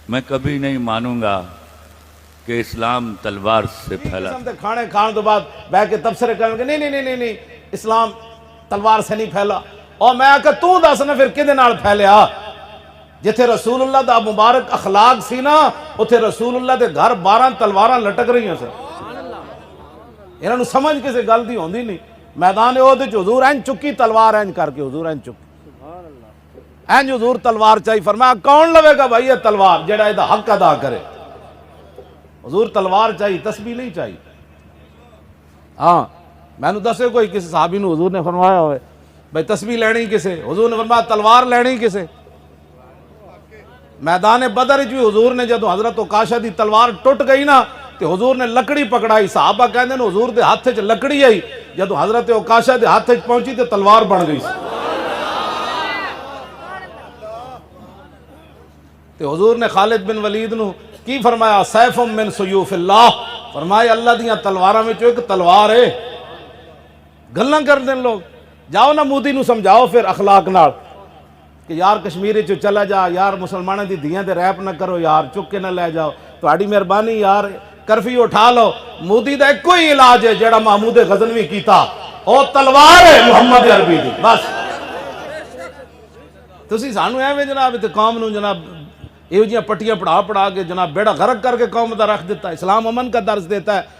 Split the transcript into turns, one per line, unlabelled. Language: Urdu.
میں کبھی نہیں مانوں گا کہ اسلام تلوار سے پھیلا۔
قسم دے کھانے کھان تو بعد بہ کے تبصرے کریں گے نہیں اسلام تلوار سے نہیں پھیلا۔ اور میں آکا تو دس نا پھر کدے نال پھیلیا؟ جتھے رسول اللہ دا مبارک اخلاق سی نا اتھے رسول اللہ دے گھر 12 تلواراں لٹک رہی ہیں سر۔ انہاں نوں سمجھ کسے گل دی ہوندی نہیں۔ میدان احد وچ حضور این چکی تلوار این کر کے حضور این چکی این حضور تلوار چاہیے، فرمایا کون لوے گا بھائی یہ تلوار جڑا یہ حق ادا کرے؟ حضور تلوار چاہیے، تسبیح نہیں چاہیے۔ ہاں میں نے دسے کوئی کسی صحابی نو حضور نے فرمایا ہوئے بھائی تسبیح لینی کسے؟ حضور نے فرمایا تلوار لینی کسے؟ میدان بدر بھی حضور نے جدو حضرت عکاشہ دی تلوار ٹوٹ گئی نا تو حضور نے لکڑی پکڑائی، صحابہ کہندے نے حضور دے ہاتھ وچ لکڑی آئی، جدو حضرت عکاشہ دے ہاتھ وچ پہنچی تو تلوار بن گئی تو حضور نے خالد بن ولید نو کی فرمایا سیف من سیوف اللہ، فرمایا اللہ دیاں تلواراں وچ ایک تلوار ہے۔ گلاں کر دیں لوگ، جاؤ نا مودی نو سمجھاؤ پھر اخلاق نال کہ یار کشمیری چو چلا جا، یار مسلمانوں دی دھیاں تے ریپ نہ کرو، یار چک کے نہ لے جاؤ، تہاڈی مہربانی یار کرفیو اٹھا لو۔ مودی دا ایک کوئی علاج ہے جڑا محمود غزنوی کیتا، او تلوار ہے محمد عربی دی، بس۔ تسی سانو ایویں جناب تے قوم نو جناب یہ جیاں پٹیاں پڑھا کے جناب بیڑا غرق کر کے قوم دا رکھ دیتا ہے۔ اسلام امن کا درس دیتا ہے،